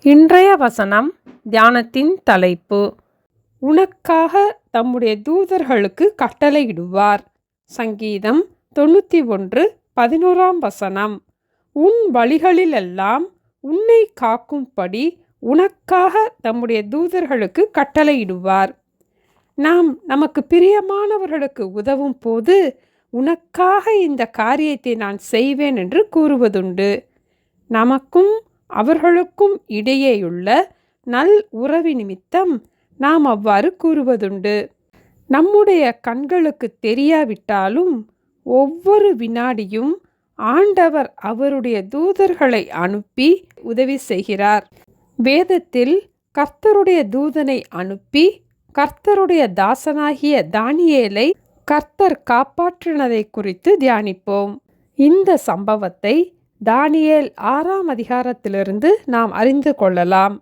இன்றைய வசனம் தியானத்தின் தலைப்பு, உனக்காக தம்முடைய தூதர்களுக்கு கட்டளையிடுவார். சங்கீதம் 91:11. உன் வழிகளிலெல்லாம் உன்னை காக்கும்படி உனக்காக தம்முடைய தூதர்களுக்கு கட்டளையிடுவார். நாம் நமக்கு பிரியமானவர்களுக்கு உதவும் போது, உனக்காக இந்த காரியத்தை நான் செய்வேன் என்று கூறுவதுண்டு. நமக்கும் அவர்களுக்கும் இடையேயுள்ள நல் உறவு நிமித்தம் நாம் அவ்வாறு கூறுவதுண்டு. நம்முடைய கண்களுக்கு தெரியாவிட்டாலும் ஒவ்வொரு வினாடியும் ஆண்டவர் அவருடைய தூதர்களை அனுப்பி உதவி செய்கிறார். வேதத்தில் கர்த்தருடைய தூதனை அனுப்பி கர்த்தருடைய தாசனாகிய தானியேலை கர்த்தர் காப்பாற்றினதை குறித்து தியானிப்போம். இந்த சம்பவத்தை தானியேல் 6ஆம் அதிகாரத்திலிருந்து நாம் அறிந்து கொள்ளலாம்.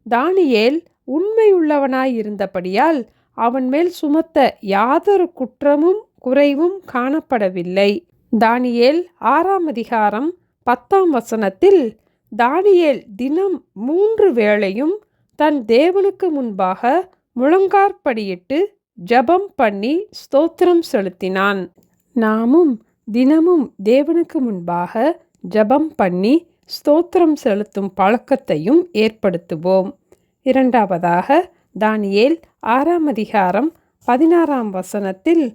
தானியேல் உண்மையுள்ளவனாயிருந்தபடியால் அவன் மேல் சுமத்த யாதொரு குற்றமும் குறைவும் காணப்படவில்லை. தானியேல் 6ஆம் அதிகாரம் 10ஆம் வசனத்தில், தானியேல் தினம் 3 வேளையும் தன் தேவனுக்கு முன்பாக முழங்காற்படியிட்டு ஜெபம் பண்ணி ஸ்தோத்திரம் செலுத்தினான். நாமும் தினமும் தேவனுக்கு முன்பாக ஜெபம் பண்ணி ஸ்தோத்திரம் செலுத்தும் பழக்கத்தையும் ஏற்படுத்துவோம். இரண்டாவதாக, தானியேல் 6ஆம் அதிகாரம் 16ஆம் வசனத்தில்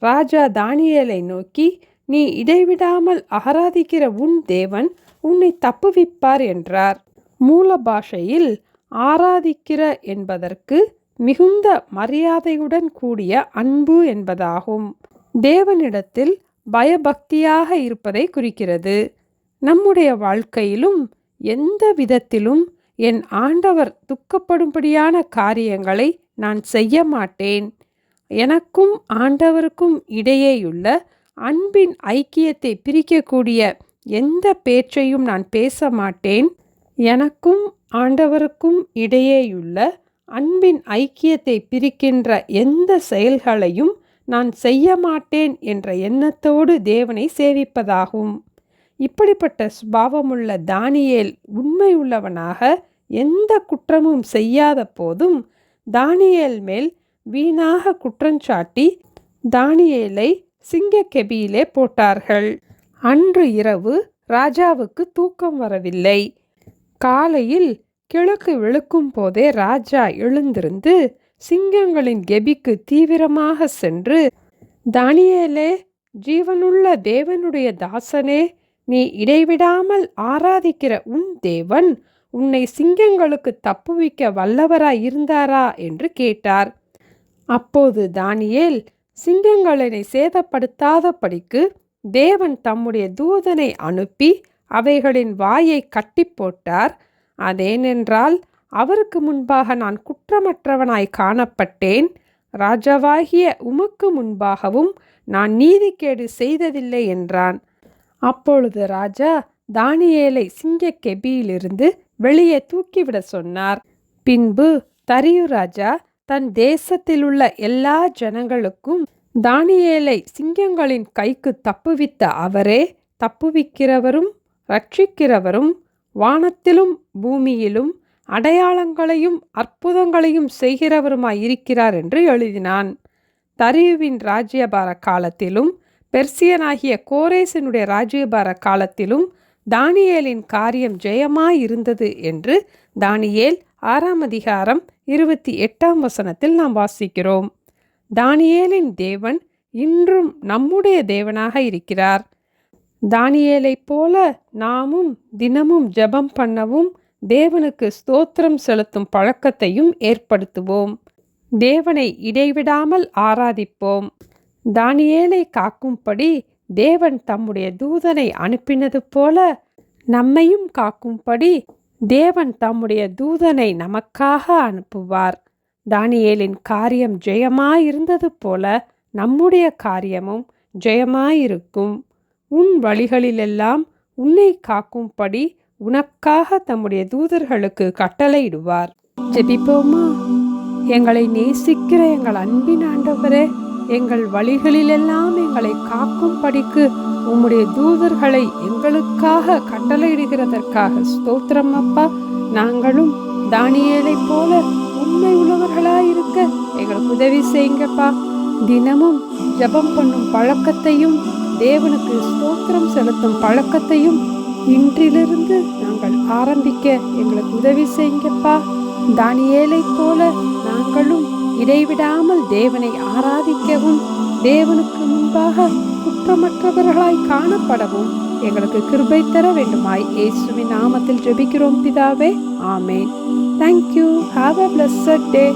ராஜா தானியேலை நோக்கி, நீ இடைவிடாமல் ஆராதிக்கிற உன் தேவன் உன்னை தப்புவிப்பார் என்றார். மூல பாஷையில் ஆராதிக்கிற என்பதற்கு மிகுந்த மரியாதையுடன் கூடிய அன்பு என்பதாகும். தேவனிடத்தில் பயபக்தியாக இருப்பதை குறிக்கிறது. நம்முடைய வாழ்க்கையிலும் எந்த விதத்திலும் என் ஆண்டவர் துக்கப்படும்படியான காரியங்களை நான் செய்ய மாட்டேன். எனக்கும் ஆண்டவருக்கும் இடையேயுள்ள அன்பின் ஐக்கியத்தை பிரிக்கக்கூடிய எந்த பேச்சையும் நான் பேச மாட்டேன். எனக்கும் ஆண்டவருக்கும் இடையேயுள்ள அன்பின் ஐக்கியத்தை பிரிக்கின்ற எந்த செயல்களையும் நான் செய்ய மாட்டேன் என்ற எண்ணத்தோடு தேவனை சேவிப்பதாகும். இப்படிப்பட்ட சுபாவமுள்ள தானியேல் உண்மையுள்ளவனாக எந்த குற்றமும் செய்யாத போதும் தானியேல் மேல் வீணாக குற்றஞ்சாட்டி தானியேலை சிங்கக்கெபியிலே போட்டார்கள். அன்று இரவு ராஜாவுக்கு தூக்கம் வரவில்லை. காலையில் கிழக்கு வெளுக்கும் போதே ராஜா எழுந்திருந்து சிங்கங்களின் கெபிக்கு தீவிரமாக சென்று, தானியேலே, ஜீவனுள்ள தேவனுடைய தாசனே, நீ இடைவிடாமல் ஆராதிக்கிற உன் தேவன் உன்னை சிங்கங்களுக்கு தப்புவிக்க வல்லவராய் இருந்தாரா என்று கேட்டார். அப்போது தானியேல், சிங்கங்களை சேதப்படுத்தாதபடிக்கு தேவன் தம்முடைய தூதனை அனுப்பி அவைகளின் வாயை கட்டி போட்டார். அதேனென்றால் அவருக்கு முன்பாக நான் குற்றமற்றவனாய் காணப்பட்டேன். ராஜாவாகிய உமக்கு முன்பாகவும் நான் நீதிகேடு செய்ததில்லை என்றான். அப்பொழுது ராஜா தானியேலை சிங்கக்கெபியிலிருந்து வெளியே தூக்கிவிட சொன்னார். பின்பு தரியு ராஜா தன் தேசத்திலுள்ள எல்லா ஜனங்களுக்கும், தானியேலை சிங்கங்களின் கைக்கு தப்புவித்த அவரே தப்புவிக்கிறவரும் ரட்சிக்கிறவரும் வானத்திலும் பூமியிலும் அடையாளங்களையும் அற்புதங்களையும் செய்கிறவருமாயிருக்கிறார் என்று எழுதினான். தரியுவின் ராஜ்யபார காலத்திலும் பெர்சியனாகிய கோரேசினுடைய ராஜ்யபார காலத்திலும் தானியேலின் காரியம் ஜெயமாயிருந்தது என்று தானியேல் 6ஆம் அதிகாரம் 28ஆம் வசனத்தில் நாம் வாசிக்கிறோம். தானியேலின் தேவன் இன்றும் நம்முடைய தேவனாக இருக்கிறார். தானியேலைப் போல நாமும் தினமும் ஜெபம் பண்ணவும் தேவனுக்கு ஸ்தோத்திரம் செலுத்தும் பழக்கத்தையும் ஏற்படுத்துவோம். தேவனை இடைவிடாமல் ஆராதிப்போம். தானியேலை காக்கும்படி தேவன் தம்முடைய தூதனை அனுப்பினது போல நம்மையும் காக்கும்படி தேவன் தம்முடைய தூதனை நமக்காக அனுப்புவார். தானியேலின் காரியம் ஜெயமாயிருந்தது போல நம்முடைய காரியமும் ஜெயமாயிருக்கும். உன் வழிகளிலெல்லாம் உன்னை காக்கும்படி உனக்காக தம்முடைய தூதர்களுக்கு கட்டளையிடுவார். ஜெபிப்போமா? எங்களை நேசிக்கிற எங்கள் அன்பின் ஆண்டவரே, எங்கள் வழிகளிலெல்லாம் எங்களை காக்கும்படிக்கு உம்முடைய தூதர்களை எங்களுக்காக கட்டளையிடுகிறதற்காக ஸ்தோத்திரம் அப்பா. நாங்களும் தானியேலைப் போல உண்மை உள்ளவர்களாயிருக்க எங்களுக்கு உதவி செய்யுங்கப்பா. தினமும் ஜெபம் பண்ணும் பழக்கத்தையும் தேவனுக்கு ஸ்தோத்திரம் செலுத்தும் பழக்கத்தையும் இன்றிலிருந்து நாங்கள் ஆரம்பிக்க எங்களுக்கு உதவி செய்யுங்கப்பா. தானியேலைப் போல நாங்களும் இடைவிடாமல் தேவனை ஆராதிக்கவும் தேவனுக்கு முன்பாக குற்றமற்றவர்களாய் காணப்படவும் எங்களுக்கு கிருபை தர வேண்டுமாய் இயேசுவின் நாமத்தில் ஜெபிக்கிறோம் பிதாவே. ஆமேன். Thank you. Have a blessed day.